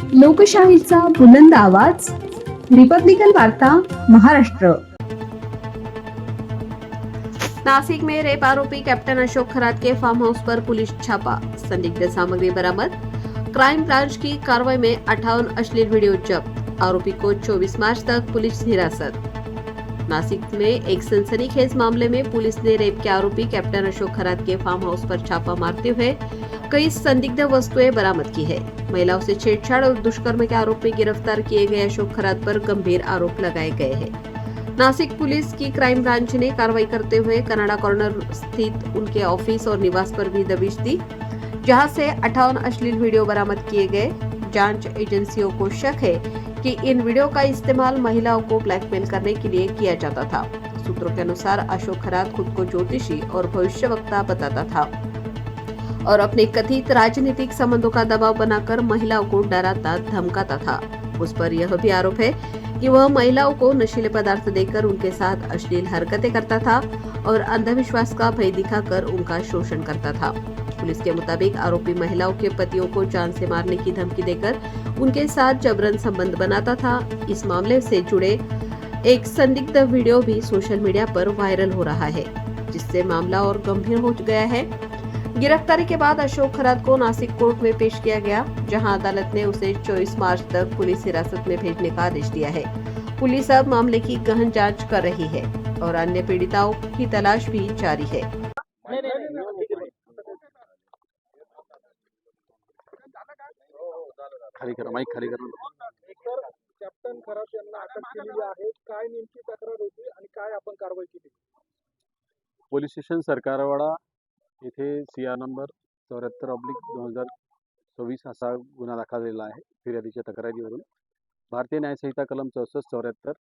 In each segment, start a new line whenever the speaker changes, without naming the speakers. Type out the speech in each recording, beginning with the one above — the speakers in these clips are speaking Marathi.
लोकशाहीचा बुलंद आवाज, रिपब्लिकन वार्ता, महाराष्ट्र।
नासिक में रेप आरोपी कैप्टन अशोक खरात के फार्म हाउस पर पुलिस छापा, संदिग्ध सामग्री बरामद। क्राइम ब्रांच की कार्रवाई में 58 अश्लील वीडियो जब्त, आरोपी को 24 मार्च तक पुलिस हिरासत। नासिक में एक सनसनीखेज मामले में पुलिस ने रेप के आरोपी कैप्टन अशोक खरात के फार्म हाउस पर छापा मारते हुए कई संदिग्ध वस्तुएं बरामद की है। महिलाओं से छेड़छाड़ और दुष्कर्म के आरोप में गिरफ्तार किए गए अशोक खरात पर गंभीर आरोप लगाए गए हैं। नासिक पुलिस की क्राइम ब्रांच ने कार्रवाई करते हुए कनाडा कॉर्नर स्थित उनके ऑफिस और निवास पर भी दबिश दी, जहां से 58 अश्लील वीडियो बरामद किए गए। जांच एजेंसियों को शक है कि इन वीडियो का इस्तेमाल महिलाओं को ब्लैकमेल करने के लिए किया जाता था। सूत्रों के अनुसार अशोक खरात खुद को ज्योतिषी और भविष्यवक्ता बताता था और अपने कथित राजनीतिक संबंधों का दबाव बनाकर महिलाओं को डराता धमकाता था। उस पर यह भी आरोप है कि वह महिलाओं को नशीले पदार्थ देकर उनके साथ अश्लील हरकतें करता था और अंधविश्वास का भय दिखाकर उनका शोषण करता था। पुलिस के मुताबिक आरोपी महिलाओं के पतियों को जान से मारने की धमकी देकर उनके साथ जबरन संबंध बनाता था। इस मामले से जुड़े एक संदिग्ध वीडियो भी सोशल मीडिया पर वायरल हो रहा है, जिससे मामला और गंभीर हो गया है। गिरफ्तारी के बाद अशोक खरात को नासिक कोर्ट में पेश किया गया, जहां अदालत ने उसे 24 मार्च तक पुलिस हिरासत में भेजने का आदेश दिया है। पुलिस अब मामले की गहन जांच कर रही है और अन्य पीड़िताओं की तलाश भी जारी है।
खाली करा, माईक खाली करा.
सर, कॅप्टन खरात यांना अटक केलेली आहे. काय नेमकी तक्रार होती आणि काय आपण कारवाई केली?
पोलीस स्टेशन सरकारवाडा येथे CR नंबर 74/2024 असा गुन्हा दाखल झालेला आहे फिर्यादीच्या तक्रारीवरून. भारतीय न्याय संहिता कलम 64, 74,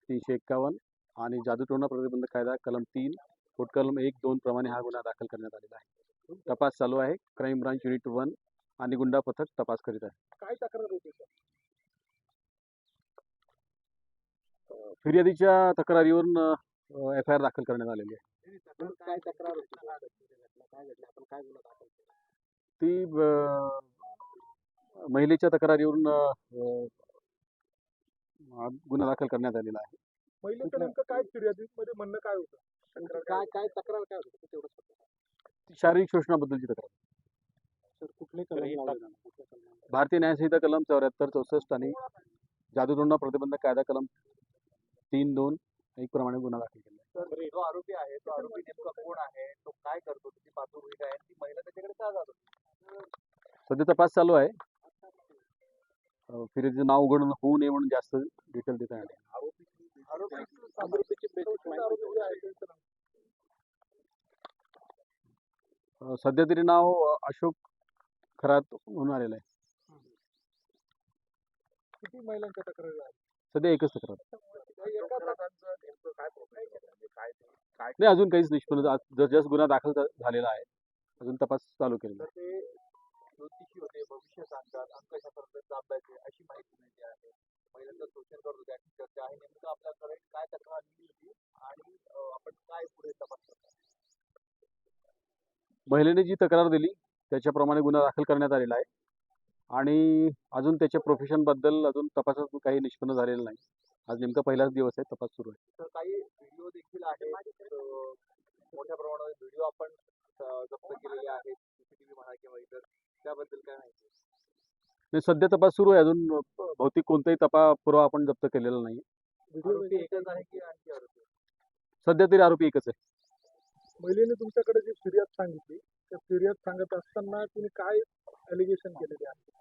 351 आणि जादूटोणा प्रतिबंधक कायदा कलम 3, कोर्ट कलम 1, 2 प्रमाणे हा गुन्हा दाखल करण्यात आलेला आहे. तपास चालू आहे. क्राईम ब्रांच युनिट 1 आणि गुंडा पथक तपास करीत आहे.
काय तक्रार होती सर?
फिर्यादीच्या तक्रारीवरून FIR दाखल करण्यात आलेली आहे.
काय तक्रार होती? काय घडलं? आपण काय गुन्हा दाखल केला?
ती महिलेच्या तक्रारीवरून गुन्हा दाखल करण्यात आलेला आहे.
महिलेचं नेमकं काय फिर्यादीमध्ये म्हणणं काय होतं? काय तक्रार काय होती तेवढंच फक्त?
शारीरिक शोषणाबद्दलची तक्रार.
सर, कुठले कलम?
भारतीय न्याय संहिता कलम 74, 64 आणि जादूटोणा प्रतिबंधक कायदा कलम 3, 2, 1 प्रमाणे गुन्हा दाखल केला.
सर, जो आरोपी आहे तो आरोपी नेमका कोण आहे? तो काय करतो? त्याची पार्श्वभूमी काय आहे? ती महिला त्याच्याकडे का जात होती?
सध्या तपास चालू आहे. फिर्यादीचं नाव उघड होऊ नये म्हणून जास्त डिटेल देता येणार नाही. सध्या तरी नाव अशोक खरात म्हणून आलेलं आहे.
किती महिलांच्या तक्रारी आहेत?
सध्या एकच तक्रार.
काय
नाही, अजून काहीच निष्पन्न. जस्ट गुन्हा दाखल झालेला आहे. अजून तपास चालू केलेला आहे.
ते ज्योतिषी होते, भविष्य सांगतात, अंकशास्त्राचा अभ्यास आहे, अशी माहिती मिळते आहे. महिलांचं शोषण करत होते अशी चर्चा आहे. नेमकं आपल्याकडे काय तक्रार आलेली होती आणि आपण काय पुढे तपास करतो?
महिलेने जी तक्रार दिली त्याच्याप्रमाणे गुन्हा दाखल करण्यात आलेला आहे आणि अजून त्याच्या प्रोफेशनबद्दल अजून तपासात काही निष्पन्न झालेलं नाही. आज नेमका पहिलाच दिवस आहे, तपास सुरू आहे.
तर काही व्हिडिओ देखील आहेत, मोठ्या प्रमाणात व्हिडिओ आपण जप्त केलेले आहेत, CCTV म्हणा किंवा इतर, त्याबद्दल काय माहिती?
नाही, सध्या तपास सुरू आहे. अजून भौतिक कोणताही पुरावा आपण जप्त केलेला नाही.
आरोपी एकच आहे की आणखी आरोपी?
सध्या तरी आरोपी एकच आहे.
महिलेने तुमच्याकडे जी फिर्याद सांगितली, त्या फिर्याद सांगत असताना तुम्ही काय अलिगेशन केलेले आहे?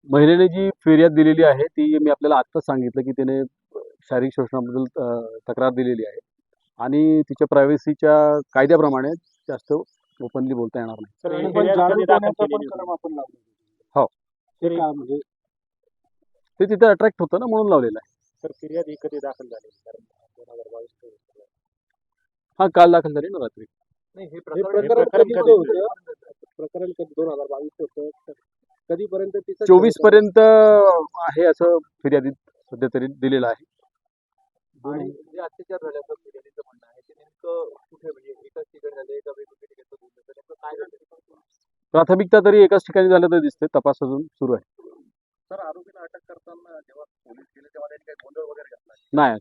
महिलेने जी फिर्याद दिलेली आहे ती मी आपल्याला आत्ताच सांगितलं की तिने शारीरिक शोषणाबद्दल तक्रार दिलेली आहे आणि तिच्या प्रायव्हसीच्या कायद्याप्रमाणे जास्त ओपनली बोलता येणार नाही. हो, ते तिथे अट्रॅक्ट होतं ना, म्हणून लावलेलं आहे.
तर फिर्याद ही कधी दाखल झाली? 2022
हा, काल दाखल झाली ना रात्री.
नाही, हे प्रकरण कधी होतं? प्रकरण कधी 2022 होतं? कधीपर्यंत
24 पर्यंत आहे असं फिर्यादीत सध्या तरी दिलेलं आहे.
आणि जे अत्याचार झाल्याचं फिर्यादीचं म्हणणं आहे ते नेमकं कुठे, म्हणजे एकाच ठिकाणी झाले का वेगवेगळ्या ठिकाणी? नेमकं काय झालं?
प्राथमिकता तरी एकाच ठिकाणी झालं तर दिसते, तपास अजून सुरू आहे.
सर आरोपीला अटक करताना जेव्हा पोलीस गेले तेव्हा त्यांनी काही गोंधळ वगैरे घातला
नाही,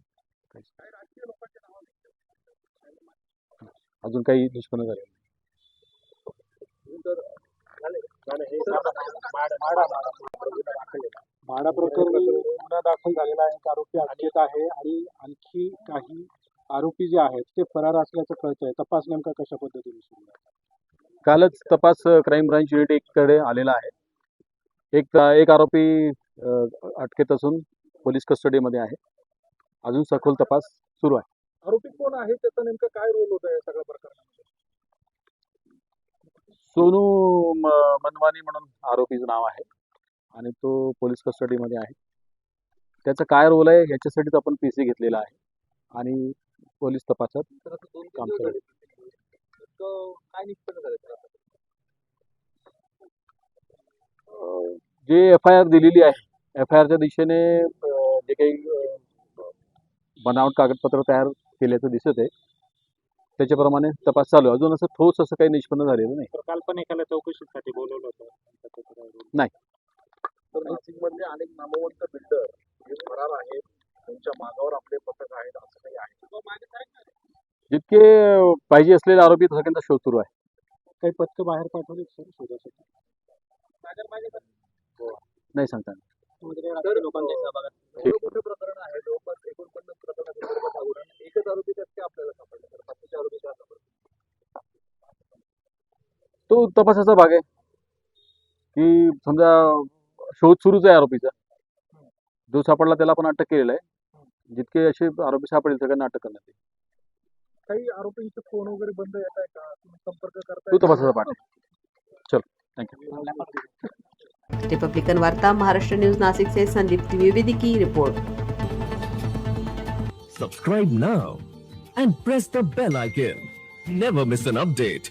काही राजकीय लोकांचे नाव
अजून काही निष्पन्न झालं नाही.
म्हाडा प्रकरणी गुन्हा दाखल झालेला आहे, एक आरोपी अटकेत आहे आणि आणखी काही आरोपी जे आहेत ते फरार असल्याचं कळतंय. तपास नेमका कशा पद्धतीने सुरू आहे?
कालच तपास क्राईम ब्रांच युनिट 1 कडे आलेला आहे. एक आरोपी अटकेत असून पोलीस कस्टडीमध्ये आहे. अजून सखोल तपास सुरू आहे.
आरोपी कोण आहे त्याचा नेमका काय रोल होता या सगळ्या प्रकरणामध्ये?
सोनू मनवानी म्हणून आरोपीचं नाव आहे आणि तो पोलीस कस्टडीमध्ये आहे. त्याचा काय रोल आहे याच्यासाठीच आपण पीसी घेतलेला आहे आणि पोलीस तपासात
तर असं 2-3
काम
दिवस
चालू
झाले. तर काय निष्पन्न झालं त्याला?
जे FIR दिलेली आहे, FIRच्या दिशेने जे काही बनावट कागदपत्र तयार केल्याचं दिसत आहे, त्याच्याप्रमाणे तपास चालू आहे. अजून असं ठोस असं काही निष्पन्न झालेलं नाही.
तर काल पण एकाला चौकशीसाठी बोलवलं होतं.
तर नाशिकमधले अनेक नामवंत बिल्डर हे फरार आहेत, त्यांच्या मागावर आपले पथक आहेत, असं काही आहे?
जितके पाहिजे असलेले आरोपी सगळ्यांचा शोध सुरू आहे.
काही पथकं बाहेर पाठवली सर शोधासाठी?
नाही सांगता येणार.
तर एवढं मोठं प्रकरण आहे, जवळपास 49 प्रकरणासंदर्भात आढळून एकच आरोपी त्यात आपल्याला सापडला, तर बाकीचे आरोपी का सापडले?
तो तपासाचा भाग आहे की समजा शोध सुरूच आहे आरोपीचा. जो सापडला त्याला पण अटक केलेला आहे. जितके असे आरोपी सापडेल सगळ्यांना अटक करण्यात येईल.
काही आरोपींचे फोन वगैरे बंद येत आहे का? तुम्ही संपर्क
तो
करताय?
तपासाचा पाठ आहे. चल, थँक्यू.
रिपब्लिकन वार्ता महाराष्ट्र न्यूज नाशिक से संदीप द्विवेदी की report.
Subscribe now and press the bell icon. Never miss an update.